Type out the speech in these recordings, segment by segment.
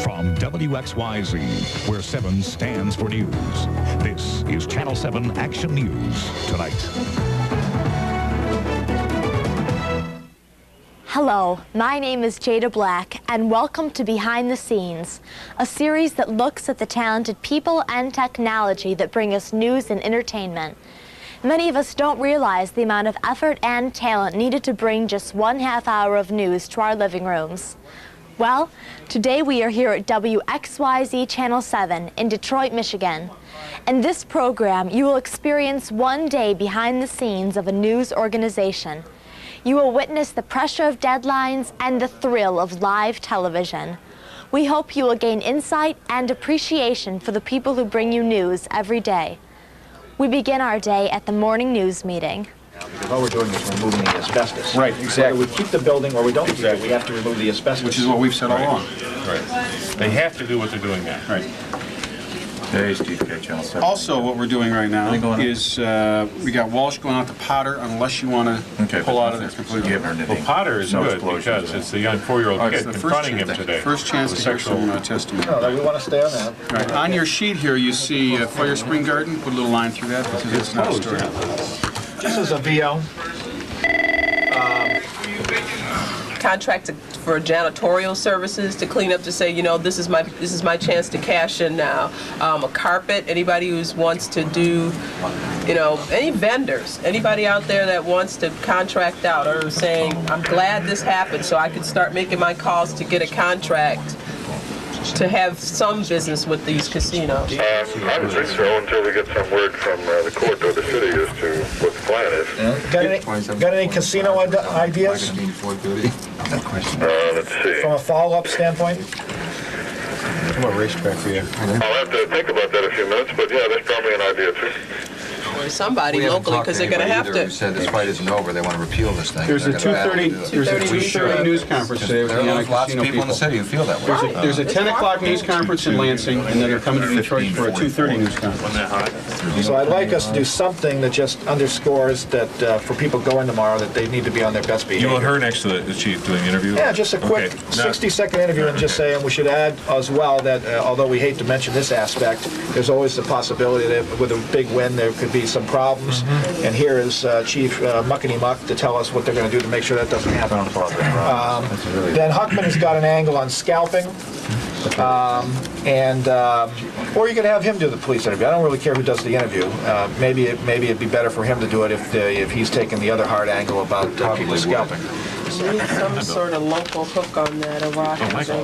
From WXYZ, where 7 stands for news, this is Channel 7 Action News Tonight. Hello, my name is Jada Black, and welcome to Behind the Scenes, a series that looks at the talented people and technology that bring us news and entertainment. Many of us don't realize the amount of effort and talent needed to bring just 1/2 hour of news to our living rooms. Well, today we are here at WXYZ Channel 7 in Detroit, Michigan. In this program, you will experience one day behind the scenes of a news organization. You will witness the pressure of deadlines and the thrill of live television. We hope you will gain insight and appreciation for the people who bring you news every day. We begin our day at the morning news meeting. Because all we're doing is removing the asbestos. Right, exactly. Whether we keep the building or we don't keep it, we have to remove the asbestos. Which is what we've said all along. Right. They have to do what they're doing now. Right. Hey, Steve K, Channel 7. Also, what we're doing right now is we got Walsh going out to Potter unless you want to pull out of there completely. Well, Potter is good because it's the young 4-year-old kid confronting him today. First chance to hear some testimony. No, we want to stay on that. Right. On your sheet here, you see Fire Spring Garden. Put a little line through that because it's not a story. This is a VO. Contract for janitorial services to clean up, to say, you know, this is my chance to cash in now. A carpet, anybody who wants to do, you know, any vendors, anybody out there that wants to contract out or saying, I'm glad this happened so I can start making my calls to get a contract to have some business with these casinos. I don't think so until we get some word from the court or the city as to what the plan is. Got any casino ideas? Let's see. From a follow-up standpoint? How about racetrack for you? I'll have to think about that a few minutes, but yeah, that's probably an idea too. Or somebody locally, because they're going to have to. Said this fight isn't over. They want to repeal this thing. There's a 2:30 news conference today with the There are lots anti-casino of people in the city who feel that way. There's a 10 o'clock news conference in Lansing, and then they're coming to Detroit for a 2:30 news conference. So I'd like us to do something that just underscores that for people going tomorrow that they need to be on their best behavior. You want her next to the chief doing the interview? Yeah, just a quick 60-second interview, and just say, and we should add as well that although we hate to mention this aspect, there's always the possibility that with a big win there could be some problems. And here is Chief Muckety Muck to tell us what they're going to do to make sure that doesn't happen. Then Huckman has got an angle on scalping. Or you could have him do the police interview. I don't really care who does the interview. Maybe it'd be better for him to do it if he's taking the other hard angle about people scalping. We need some sort of local hook on that, a rock,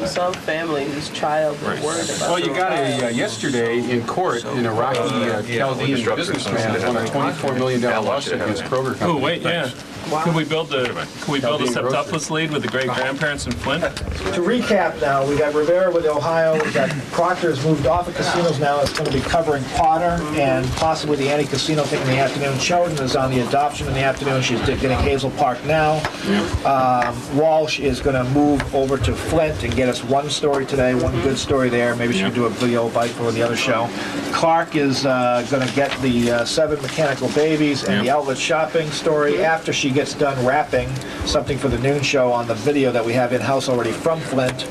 some family whose child is worried about. Well, you got yesterday in court in a Rocky Chaldean businessman won a $24 million lawsuit against Kroger Company. Oh wait, yeah. Wow. Could we build a septuplets lead with the great grandparents in Flint? To recap now, we got Rivera with Ohio, we got Proctor's moved off of casinos now, it's going to be covering Potter and possibly the anti-casino thing in the afternoon. Choden is on the adoption in the afternoon, she's getting Hazel Park now. Walsh is going to move over to Flint and get us one story today, one good story there. Maybe she can do a video bite for the other show. Clark is going to get the 7 mechanical babies and the outlet shopping story after she gets done wrapping something for the noon show on the video that we have in-house already from Flint.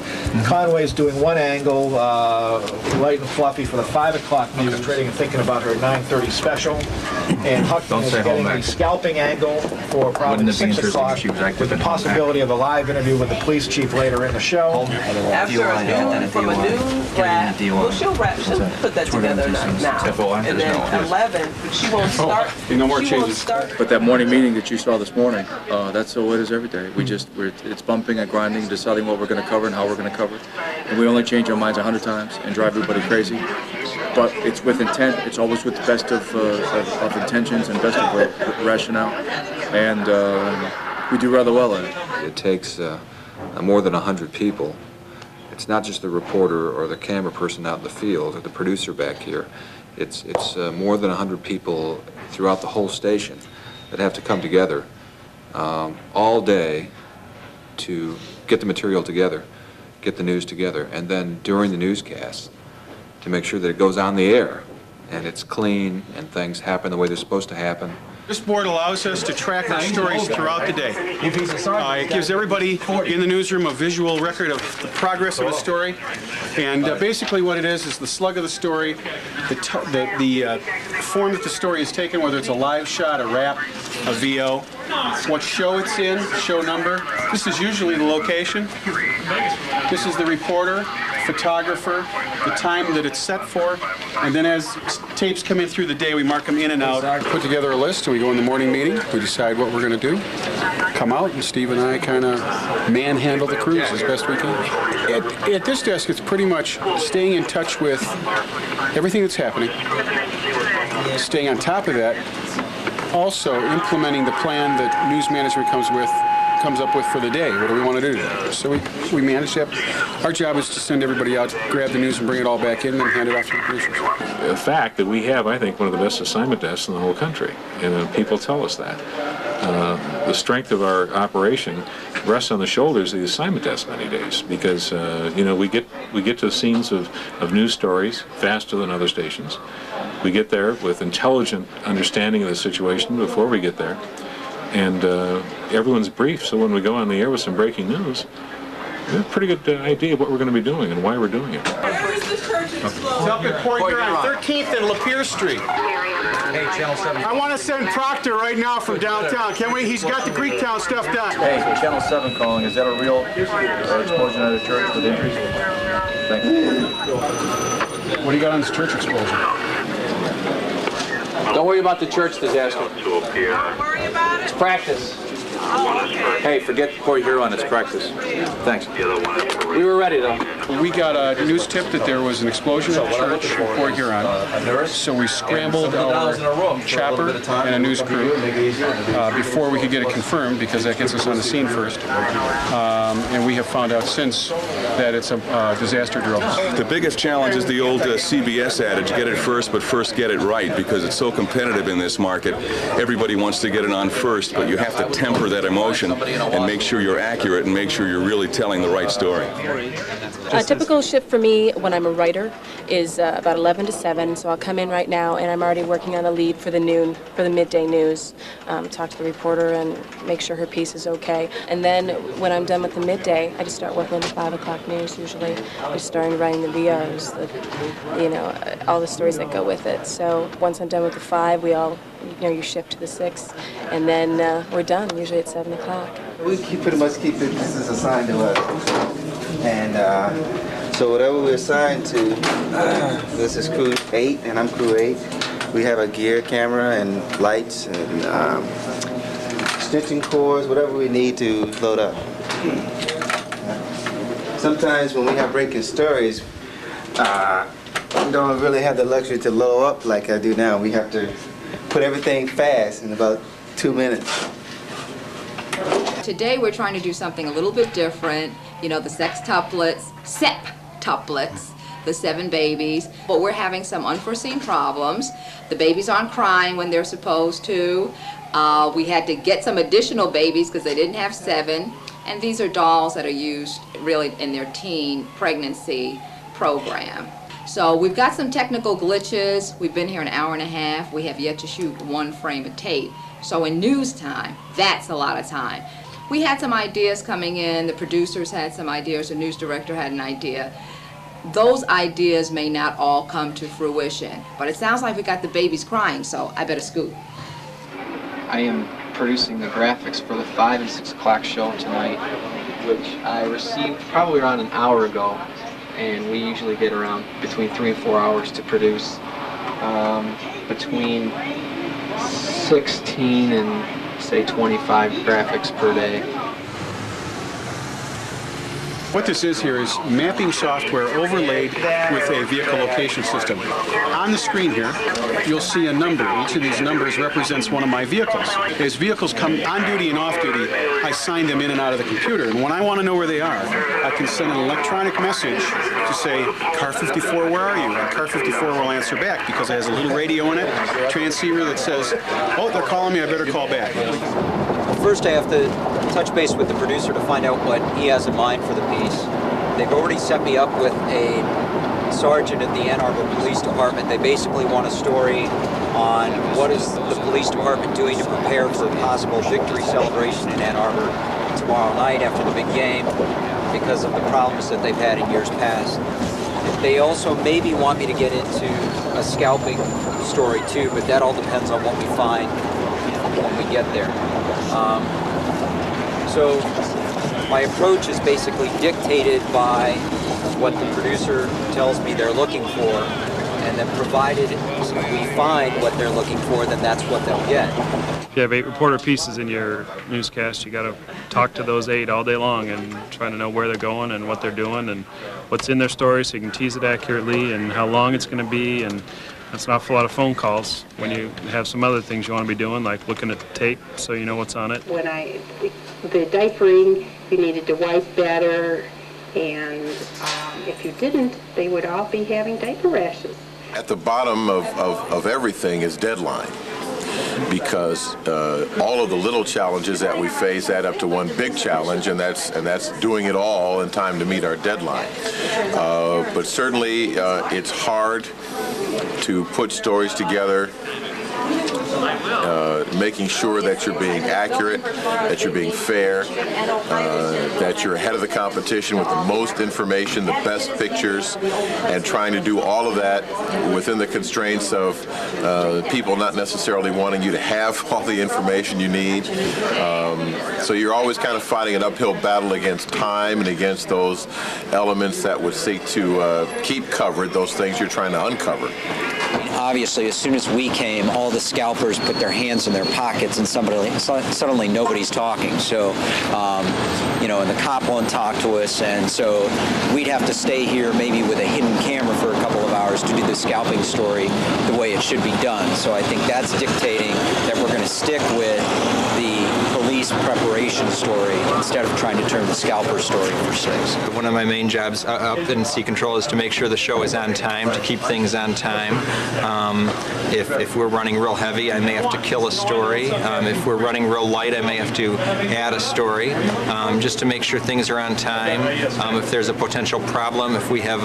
Conway's doing one angle, light and fluffy for the 5 o'clock news, trading and thinking about her 9:30 special. And Huckman is getting the scalping angle for probably 6 o'clock with the possibility of a live interview with the police chief later in the show. After a noon, from a noon wrap, well, she'll put that together now. And then 11, she won't start. No more changes. But that morning meeting that you saw this morning, that's the way it is every day. It's bumping and grinding, deciding what we're going to cover and how we're going to cover it. And we only change our minds 100 times and drive everybody crazy. But it's with intent. It's always with the best of intentions and best of rationale. And we do rather well at it. It takes more than 100 people. It's not just the reporter or the camera person out in the field or the producer back here. It's more than 100 people throughout the whole station that have to come together all day to get the material together, get the news together, and then during the newscast to make sure that it goes on the air and it's clean and things happen the way they're supposed to happen. This board allows us to track our stories throughout the day. It gives everybody in the newsroom a visual record of the progress of a story. And basically what it is the slug of the story, the form that the story is taken, whether it's a live shot, a wrap, a VO, what show it's in, show number. This is usually the location. This is the reporter, photographer, the time that it's set for, and then as tapes come in through the day, we mark them in and out. Put together a list, and we go in the morning meeting, we decide what we're going to do, come out, and Steve and I kind of manhandle the crews as best we can. At this desk, it's pretty much staying in touch with everything that's happening, staying on top of that, also implementing the plan that news management comes up with for the day. What do we want to do today? So we manage that. Our job is to send everybody out, grab the news and bring it all back in and hand it off to the producers. The fact that we have, I think, one of the best assignment desks in the whole country, and people tell us that. The strength of our operation rests on the shoulders of the assignment desk many days because, we get to the scenes of news stories faster than other stations. We get there with intelligent understanding of the situation before we get there. And everyone's briefed, so when we go on the air with some breaking news, we have a pretty good idea of what we're going to be doing and why we're doing it. It's up at Port Huron, 13th and Lapeer Street. Hey, Channel 7. I want to send Proctor right now from downtown. Can we? He's got the Greektown stuff done. Hey, Channel 7 calling. Is that a real explosion at a church with injuries? Thank you. What do you got on this church explosion? Don't worry about the church disaster. Don't worry about it. It's practice. Oh, okay. Hey, forget Port Huron, it's practice. Thanks. We were ready, though. We got a news tip that there was an explosion at the church in Port Huron. So we scrambled our chopper and a news crew before we could get it confirmed, because that gets us on the scene first. And we have found out since that it's a disaster drill. The biggest challenge is the old CBS adage, get it first, but first get it right, because it's so competitive in this market. Everybody wants to get it on first, but you have to temper that emotion and make sure you're accurate and make sure you're really telling the right story. A typical shift for me when I'm a writer is about 11 to 7, so I'll come in right now and I'm already working on the lead for the midday news, talk to the reporter and make sure her piece is okay. And then when I'm done with the midday, I just start working on the 5 o'clock news usually. Just starting writing the VOs, all the stories that go with it. So once I'm done with the 5, you shift to the 6, and then we're done, usually at 7 o'clock. We pretty much keep it, this is assigned to us. And so whatever we're assigned to, this is crew 8 and I'm crew 8. We have a gear camera and lights and stitching cords, whatever we need to load up. Sometimes when we have breaking stories, we don't really have the luxury to load up like I do now. We have to put everything fast in about 2 minutes. Today we're trying to do something a little bit different. The septuplets, the 7 babies. But we're having some unforeseen problems. The babies aren't crying when they're supposed to. We had to get some additional babies because they didn't have 7. And these are dolls that are used really in their teen pregnancy program. So we've got some technical glitches. We've been here an hour and a half. We have yet to shoot 1 frame of tape. So in news time, that's a lot of time. We had some ideas coming in. The producers had some ideas. The news director had an idea. Those ideas may not all come to fruition, but it sounds like we got the babies crying, so I better scoot. I am producing the graphics for the 5 and 6 o'clock show tonight, which I received probably around an hour ago. And we usually get around between 3 and 4 hours to produce between 16 and say 25 graphics per day. What this is here is mapping software overlaid with a vehicle location system. On the screen here, you'll see a number. Each of these numbers represents one of my vehicles. As vehicles come on duty and off duty, I sign them in and out of the computer. And when I want to know where they are, I can send an electronic message to say, car 54, where are you? And car 54 will answer back because it has a little radio in it, transceiver that says, oh, they're calling me, I better call back. First, I have to touch base with the producer to find out what he has in mind for the piece. They've already set me up with a sergeant at the Ann Arbor Police Department. They basically want a story on what is the police department doing to prepare for a possible victory celebration in Ann Arbor tomorrow night after the big game because of the problems that they've had in years past. They also maybe want me to get into a scalping story too, but that all depends on what we find when we get there. So my approach is basically dictated by what the producer tells me they're looking for, and then provided we find what they're looking for, then that's what they'll get. If you have 8 reporter pieces in your newscast, you got to talk to those 8 all day long and try to know where they're going and what they're doing and what's in their story so you can tease it accurately and how long it's going to be. And that's an awful lot of phone calls when you have some other things you want to be doing, like looking at the tape so you know what's on it. When the diapering, you needed to wipe better, and if you didn't, they would all be having diaper rashes. At the bottom of everything is deadline, because all of the little challenges that we face add up to one big challenge, and that's doing it all in time to meet our deadline. But certainly it's hard to put stories together, making sure that you're being accurate, that you're being fair, that you're ahead of the competition with the most information, the best pictures, and trying to do all of that within the constraints of people not necessarily wanting you to have all the information you need. So you're always kind of fighting an uphill battle against time and against those elements that would seek to keep covered those things you're trying to uncover. Obviously, as soon as we came, all the scalpers put their hands in their pockets, and suddenly nobody's talking. So, and the cop won't talk to us, and so we'd have to stay here maybe with a hidden camera for a couple of hours to do the scalping story the way it should be done. So I think that's dictating that we're going to stick with the police preparation story instead of trying to turn the scalper story for 6. One of my main jobs up in Sea Control is to make sure the show is on time, to keep things on time. If we're running real heavy, I may have to kill a story. If we're running real light, I may have to add a story, just to make sure things are on time. If there's a potential problem, if we have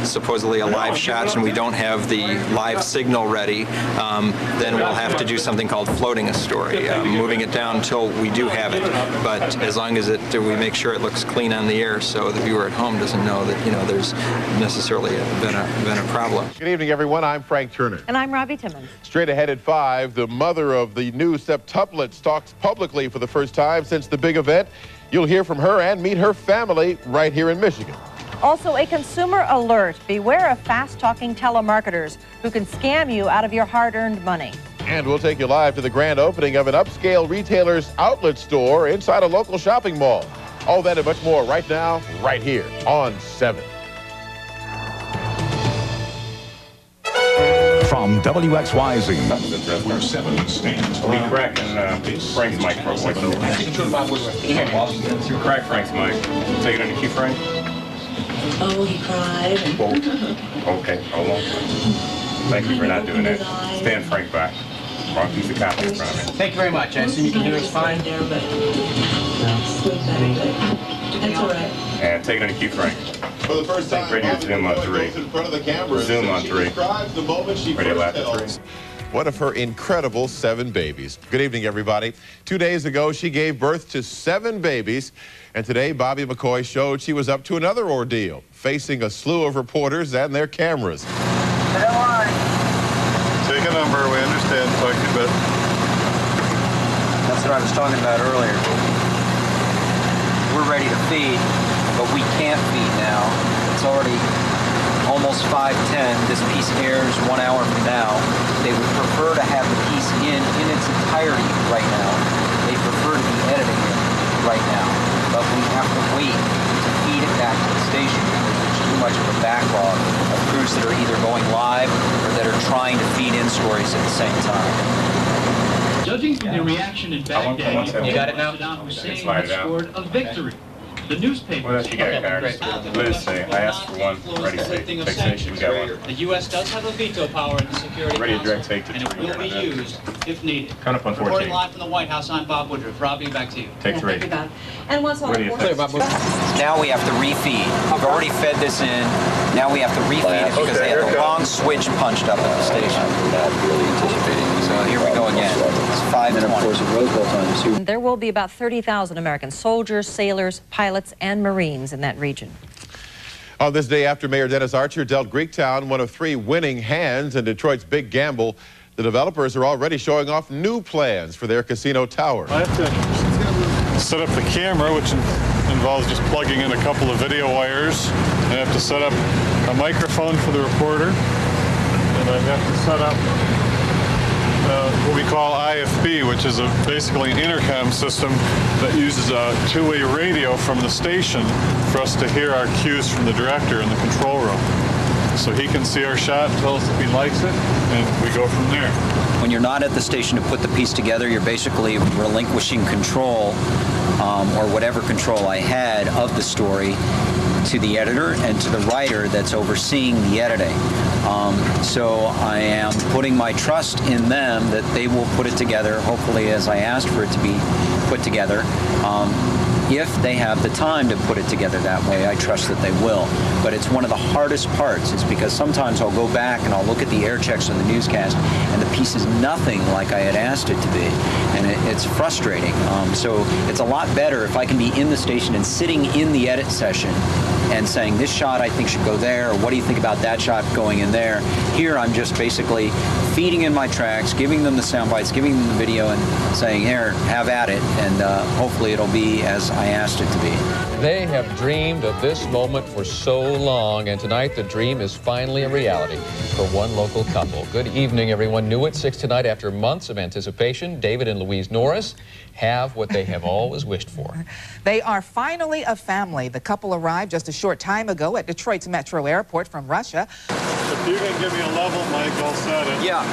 supposedly a live shot and we don't have the live signal ready, then we'll have to do something called floating a story, moving it down until we do have it. But as long as we make sure it looks clean on the air, so the viewer at home doesn't know that there's necessarily been a problem. Good evening, everyone. I'm Frank Turner. And I'm Robbie Timmons. Straight ahead at 5, the mother of the new septuplets talks publicly for the first time since the big event. You'll hear from her and meet her family right here in Michigan. Also, a consumer alert. Beware of fast-talking telemarketers who can scam you out of your hard-earned money. And we'll take you live to the grand opening of an upscale retailer's outlet store inside a local shopping mall. All that and much more right now, right here on 7. From WXYZ, where 7 stands for We cracking Frank's mic for a second. Crack Frank's mic. Take it in the key, Frank. Oh, he cried. Oh, okay, hold on. Thank you for not doing that. Stand Frank back. Wrong piece of copy in front of me. Thank you very much. I assume you can do it fine. That's all right. And take it in the key, Frank. For the first time, Radio Zoom on 3. in front of the camera. Zoom on 3. The moment she Radio first Lab tells 3. one of her incredible 7 babies. Good evening, everybody. 2 days ago, she gave birth to 7 babies, and today, Bobby McCoy showed she was up to another ordeal, facing a slew of reporters and their cameras. Take a number, we understand. Talk to you about. That's what I was talking about earlier. We're ready to feed, but we can't feed now. It's already almost 5:10. This piece airs 1 hour from now. They would prefer to have the piece in its entirety right now. They prefer to be editing it right now. But we have to wait to feed it back to the station because there's too much of a backlog of crews that are either going live or that are trying to feed in stories at the same time. Judging from the reaction in Baghdad, You got it now? Saddam Hussein had scored a victory. The newspapers. What else you got, Paris? Liz, say, I asked for one. Ready, fixation. We got one. The U.S. does have a veto power in the security Ready to council, direct take to and it 3. will be used if needed. Count up on 14. Reporting live from the White House, I'm Bob Woodruff. Robbie, back to you. Take 3. And once all What do you think? Now we have to refeed. We've already fed this in. Now we have to refeed it because they had the wrong switch punched up at the station. So here we go again. It's 5:20. There will be about 30,000 American soldiers, sailors, pilots, and Marines in that region. On this day after Mayor Dennis Archer dealt Greektown one of 3 winning hands in Detroit's Big Gamble, the developers are already showing off new plans for their casino tower. I have to set up the camera, which involves just plugging in a couple of video wires. I have to set up a microphone for the reporter, and I have to set up what we call IFB, which is basically an intercom system that uses a 2-way radio from the station for us to hear our cues from the director in the control room. So he can see our shot and tell us if he likes it, and we go from there. When you're not at the station to put the piece together, you're basically relinquishing control, or whatever control I had of the story, to the editor and to the writer that's overseeing the editing. So I am putting my trust in them that they will put it together, hopefully as I asked for it to be put together. If they have the time to put it together that way, I trust that they will. But it's one of the hardest parts. It's because sometimes I'll go back and I'll look at the air checks on the newscast and the piece is nothing like I had asked it to be. And it's frustrating. So it's a lot better if I can be in the station and sitting in the edit session and saying, this shot I think should go there, or what do you think about that shot going in there? Here I'm just basically feeding in my tracks, giving them the sound bites, giving them the video, and saying, here, have at it, and hopefully it'll be as I asked it to be. They have dreamed of this moment for so long, and tonight the dream is finally a reality for one local couple. Good evening, everyone. New at 6 tonight, after months of anticipation, David and Louise Norris have what they have always wished for. They are finally a family. The couple arrived just a short time ago at Detroit's Metro Airport from Russia. If you can give me a level, Mike, I'll set it. Yeah.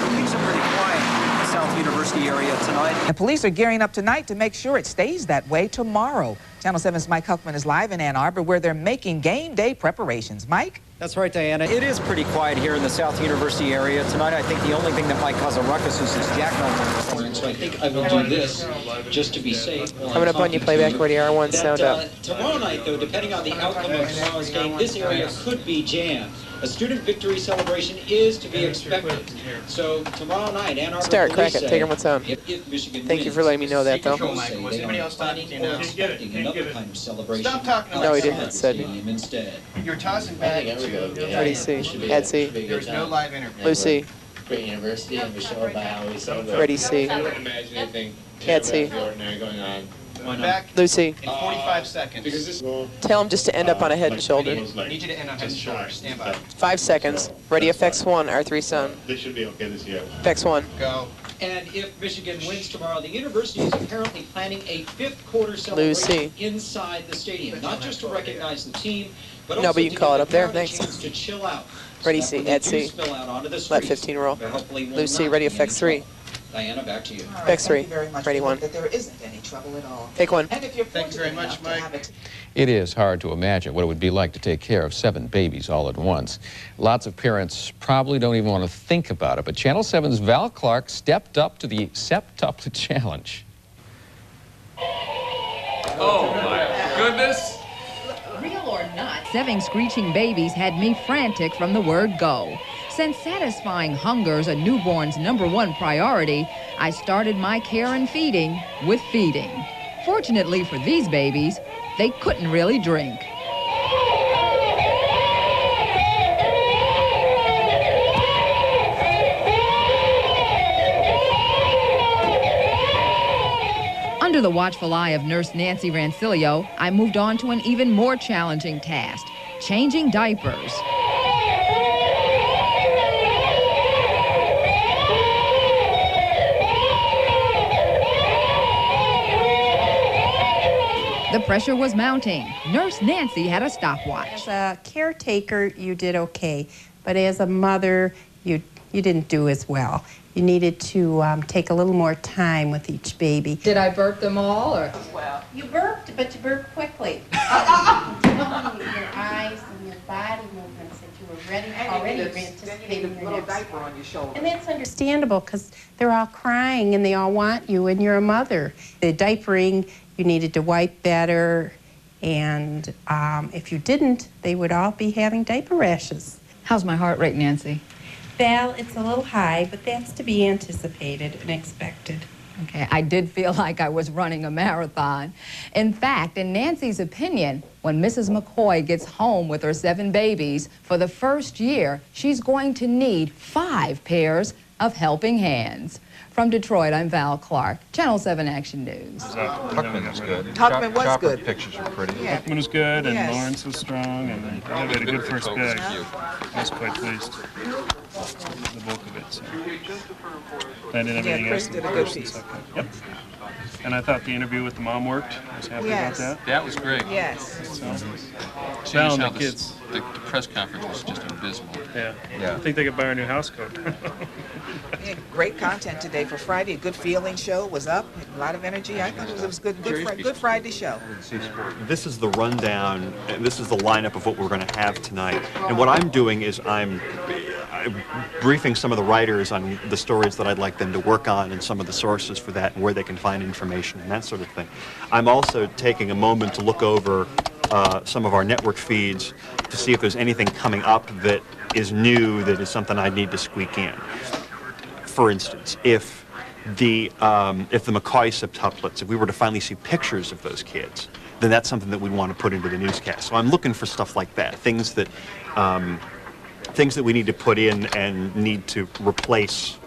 Things are pretty quiet in the South University area tonight. The police are gearing up tonight to make sure it stays that way tomorrow. Channel 7's Mike Huckman is live in Ann Arbor, where they're making game day preparations. Mike? That's right, Diana. It is pretty quiet here in the South University area tonight. I think the only thing that might cause a ruckus is this Jack Milton. So I think I will do this just to be safe. Coming up on your playback radio, R1 sound up. Tomorrow night, though, depending on the outcome of tomorrow's game, this area could be jammed. A student victory celebration is to be expected. So tomorrow night, Ann Arbor Start, police crack it, say take them what's on. If Michigan Thank you for letting me know that, though. Anybody else planning or expecting another kind of celebration. Stop talking. No, he didn't. Said instead. You're tossing back to Ready, C. Ed C. There's no live interview. Lucy. Great university, and we show by how we celebrate. Ready, C. I wouldn't imagine anything Ed C. ordinary going on. Back Lucy. In 45 seconds. Because this Tell him just to end up on a head and shoulder. I need you to end on head and shoulder. Stand by. 5 seconds. Ready, FX1, R3 Sun. They should be okay this year. FX1. Go. And if Michigan wins tomorrow, the university is apparently planning a fifth quarter celebration Lucy. inside the stadium, not just to recognize the team, but No, also but you to can call give it up the there. parents a Thanks. chance to chill out. Ready, So that C. when they Ed do C. spill out onto the Let streets, 15 roll. there hopefully will Lucy, not ready, be any FX3. trouble. Diana, back to you. FX3. Ready, 1. That there isn't any trouble at all. Take 1. And if you're Thank you very much, Mike. It is hard to imagine what it would be like to take care of 7 babies all at once. Lots of parents probably don't even want to think about it, but Channel 7's Val Clark stepped up to the septuplet challenge. Oh my goodness! Real or not, 7 screeching babies had me frantic from the word go. Since satisfying hunger's a newborn's #1 priority, I started my care and feeding with feeding. Fortunately for these babies, they couldn't really drink. Under the watchful eye of Nurse Nancy Rancilio, I moved on to an even more challenging task, changing diapers. The pressure was mounting. Nurse Nancy had a stopwatch. As a caretaker, you did okay, but as a mother, you didn't do as well. You needed to take a little more time with each baby. Did I burp them all, or? Well, you burped, but you burped quickly. Your eyes and your body movements that you were already anticipating your next diaper on your shoulder. And that's understandable because they're all crying and they all want you and you're a mother. The diapering, you needed to wipe better, and if you didn't, they would all be having diaper rashes. How's my heart rate, Nancy? Val, it's a little high, but that's to be anticipated and expected. Okay, I did feel like I was running a marathon. In fact, in Nancy's opinion, when Mrs. McCoy gets home with her 7 babies, for the first year, she's going to need 5 pairs of helping hands. From Detroit, I'm Val Clark, Channel 7 Action News. Tuckman was good. Tuckman was good. Pictures are pretty. Yeah. Tuckman was good, and Yes. Lawrence was strong, and they had a good first bag. I was quite pleased with the bulk of it. So. I didn't have anything else in the first and second. Yep. And I thought the interview with the mom worked. I was happy about that. That was great. Yes. So, Seeing Val and how the kids. The press conference was just abysmal. Yeah. I think they could buy our new house coat. Yeah, great content today for Friday. A good feeling show was up. A lot of energy. I thought it was good. Good Friday show. This is the rundown, and this is the lineup of what we're going to have tonight. And what I'm doing is I'm briefing some of the writers on the stories that I'd like them to work on and some of the sources for that and where they can find information and that sort of thing. I'm also taking a moment to look over some of our network feeds to see if there's anything coming up that is new, that is something I need to squeak in. For instance, if the McCoy septuplets, if we were to finally see pictures of those kids, then that's something that we'd want to put into the newscast. So I'm looking for stuff like that, things that we need to put in and need to replace,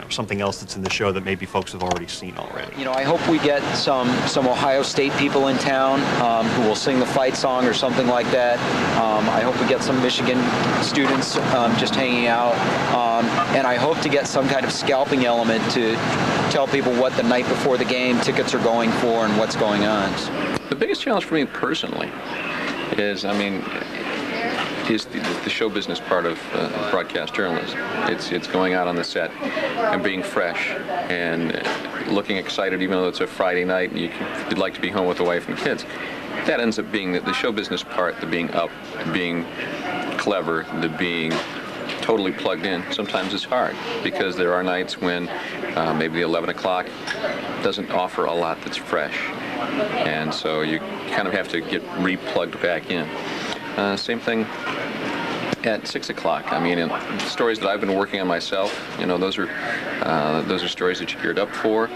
something else that's in the show that maybe folks have already seen already. I hope we get some Ohio State people in town who will sing the fight song or something like that. I hope we get some Michigan students just hanging out. And I hope to get some kind of scalping element to tell people what the night before the game tickets are going for and what's going on. The biggest challenge for me personally is, is the show business part of broadcast journalism. It's going out on the set and being fresh and looking excited, even though it's a Friday night and you'd like to be home with the wife and kids. That ends up being the show business part, the being up, the being clever, the being totally plugged in. Sometimes it's hard because there are nights when maybe the 11 o'clock doesn't offer a lot that's fresh. And so you kind of have to get re-plugged back in. Same thing at 6 o'clock. Stories that I've been working on myself, those are stories that you're geared up for.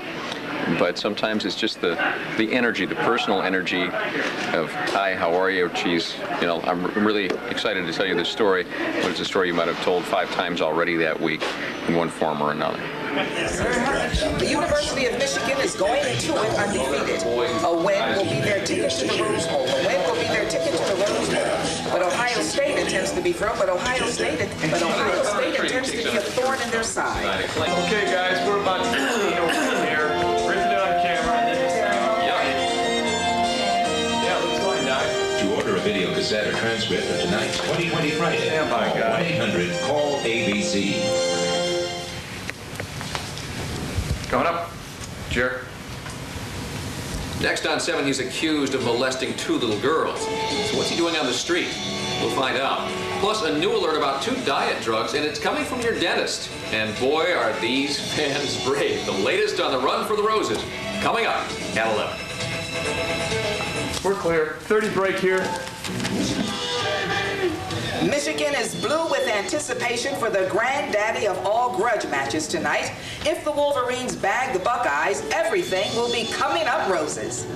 But sometimes it's just the energy, the personal energy of, hi, how are you? Geez, I'm really excited to tell you this story, but it's a story you might have told 5 times already that week in one form or another. The University of Michigan is going into it undefeated. A win will be their ticket to the Rose Bowl. A win will be their ticket to the Rose Bowl. But Ohio State intends to be thrown. But Ohio State intends to be a thorn in their side. Okay, guys, we're about to lean over here. Written on camera. Yeah, let's find out. To order a video cassette or transcript of tonight's 2020 Friday, call 1-800-CALL-ABC. Coming up, Jerry. Next on 7, he's accused of molesting 2 little girls. So what's he doing on the street? We'll find out. Plus, a new alert about 2 diet drugs, and it's coming from your dentist. And boy, are these fans brave. The latest on the run for the roses. Coming up at 11. We're clear. 30 break here. Michigan is blue with anticipation for the granddaddy of all grudge matches tonight. If the Wolverines bag the Buckeyes, everything will be coming up roses.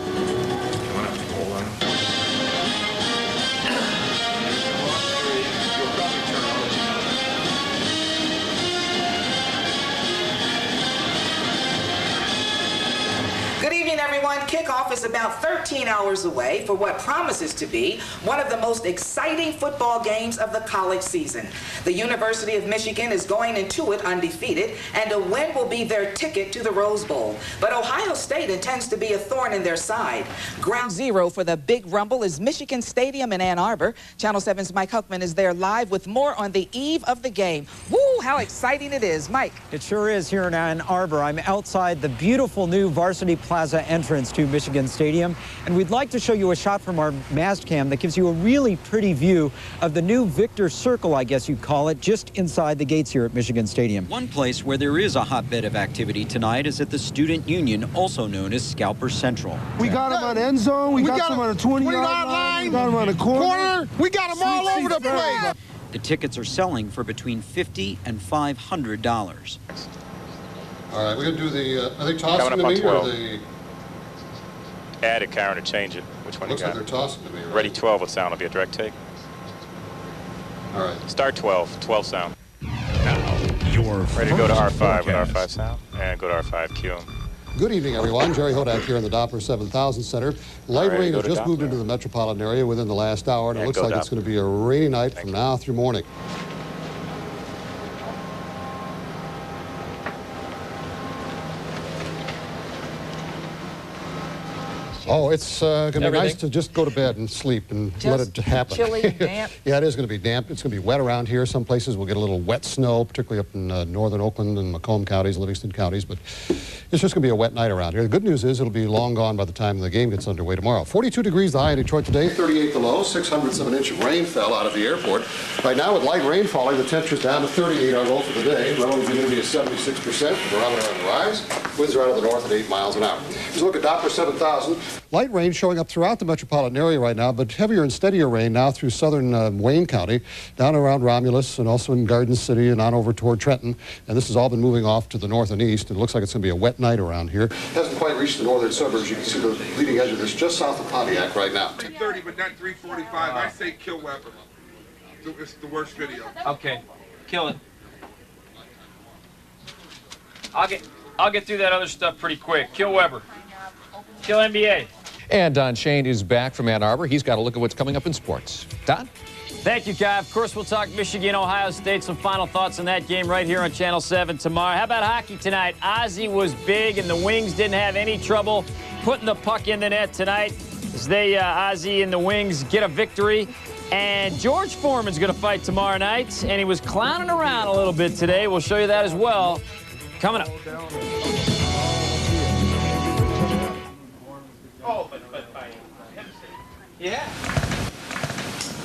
Good evening, everyone. Kickoff is about 13 hours away for what promises to be one of the most exciting football games of the college season. The University of Michigan is going into it undefeated, and a win will be their ticket to the Rose Bowl. But Ohio State intends to be a thorn in their side. Ground zero for the Big Rumble is Michigan Stadium in Ann Arbor. Channel 7's Mike Huckman is there live with more on the eve of the game. Woo, how exciting it is. Mike. It sure is here in Ann Arbor. I'm outside the beautiful new Varsity Plaza entrance to Michigan Stadium. And we'd like to show you a shot from our mast cam that gives you a really pretty view of the new Victor Circle, I guess you'd call it, just inside the gates here at Michigan Stadium. One place where there is a hotbed of activity tonight is at the Student Union, also known as Scalper Central. We got them on the end zone. We got them on the 20-yard line. We got them on the corner. We got them all over the place. The tickets are selling for between $50 and $500. All right, we're going to do the, are they tossing to me or the... Add it, Karen, to change it. Which one Looks you got? like they're tossing to me, right? Ready 12 with sound will be a direct take. All right. Start 12, 12 sound. Your ready to go to R5 forecast. with R5 sound? And go to R5, cue 'em. Good evening, everyone. Jerry Hodak here in the Doppler 7000 Center. Light rain has just moved into the metropolitan area within the last hour, and it looks like it's going to be a rainy night from now through morning. Oh, it's going to be nice to just go to bed and sleep and let it happen. Chilly, damp. Yeah, it is going to be damp. It's going to be wet around here. Some places we'll get a little wet snow, particularly up in northern Oakland and Macomb counties, Livingston counties, but it's just going to be a wet night around here. The good news is it'll be long gone by the time the game gets underway tomorrow. 42 degrees the high in Detroit today, 38 the low, 600ths of an inch of rain fell out of the airport. Right now with light rain falling, the temperature's down to 38 our low for the day. Relative humidity is 76%, barometer on the rise. Winds are out of the north at 8 miles an hour. Let's look at Doppler 7000. Light rain showing up throughout the metropolitan area right now, but heavier and steadier rain now through southern Wayne County, down around Romulus, and also in Garden City and on over toward Trenton. And this has all been moving off to the north and east. It looks like it's going to be a wet night around here. Hasn't quite reached the northern suburbs. You can see the leading edge of this just south of Pontiac right now. 330, but not 345. I say kill Weber. It's the worst video. Okay, kill it. I'll get through that other stuff pretty quick. Kill Weber. Kill NBA. And Don Shane is back from Ann Arbor. He's got a look at what's coming up in sports. Don? Thank you, Kai. Of course, we'll talk Michigan, Ohio State. Some final thoughts on that game right here on Channel 7 tomorrow. How about hockey tonight? Ozzie was big, and the Wings didn't have any trouble putting the puck in the net tonight as they, Ozzie and the Wings get a victory. And George Foreman's going to fight tomorrow night, and he was clowning around a little bit today. We'll show you that as well. Coming up. Yeah.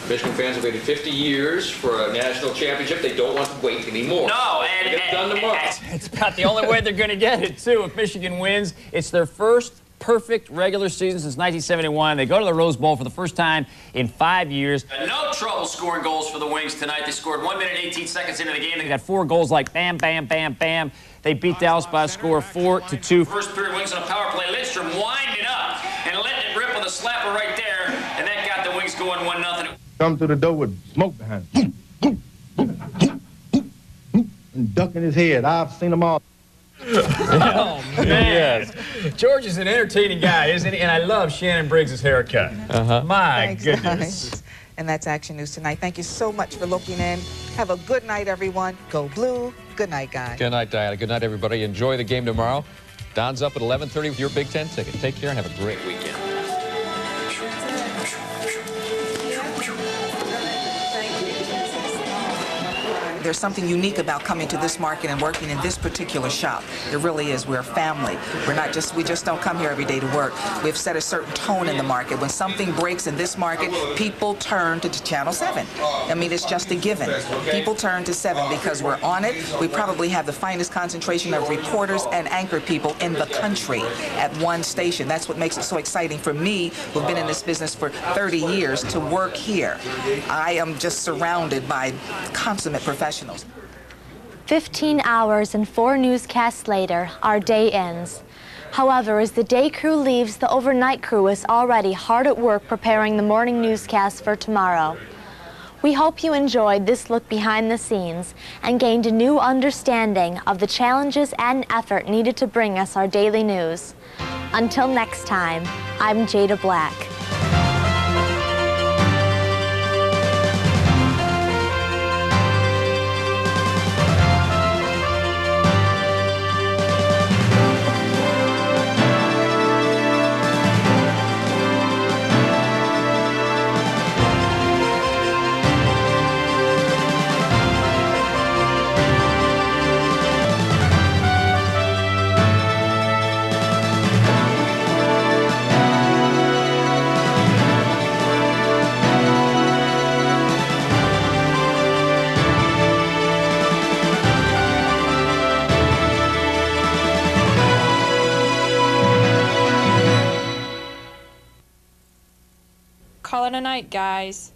Michigan fans have waited 50 years for a national championship. They don't want to wait anymore. No, and get it done tomorrow. It's about the only way they're going to get it, too. If Michigan wins, it's their first perfect regular season since 1971. They go to the Rose Bowl for the first time in 5 years. No trouble scoring goals for the Wings tonight. They scored 1 minute, 18 seconds into the game. They got 4 goals like bam, bam, bam, bam. They beat Dallas by a score of 4-2. First period, Wings on a power play. Lidstrom winding up and letting it rip with a slapper right there. And that got the Wings going 1-0. Come to the door with smoke behind him. And ducking his head. I've seen them all. Oh, man. Yes. George is an entertaining guy, isn't he? And I love Shannon Briggs' haircut. My Thanks, goodness. guys. And that's Action News tonight. Thank you so much for looking in. Have a good night, everyone. Go Blue. Good night, guys. Good night, Diana. Good night, everybody. Enjoy the game tomorrow. Don's up at 11:30 with your Big Ten ticket. Take care and have a great weekend. There's something unique about coming to this market and working in this particular shop. It really is. We're a family. We just don't come here every day to work. We've set a certain tone in the market. When something breaks in this market, people turn to Channel 7. I mean, it's just a given. People turn to 7 because we're on it. We probably have the finest concentration of reporters and anchor people in the country at one station. That's what makes it so exciting for me, who've been in this business for 30 years, to work here. I am just surrounded by consummate professionals. 15 hours and 4 newscasts later, our day ends. However, as the day crew leaves, the overnight crew is already hard at work preparing the morning newscast for tomorrow. We hope you enjoyed this look behind the scenes and gained a new understanding of the challenges and effort needed to bring us our daily news. Until next time, I'm Jada Black. call it a night, guys.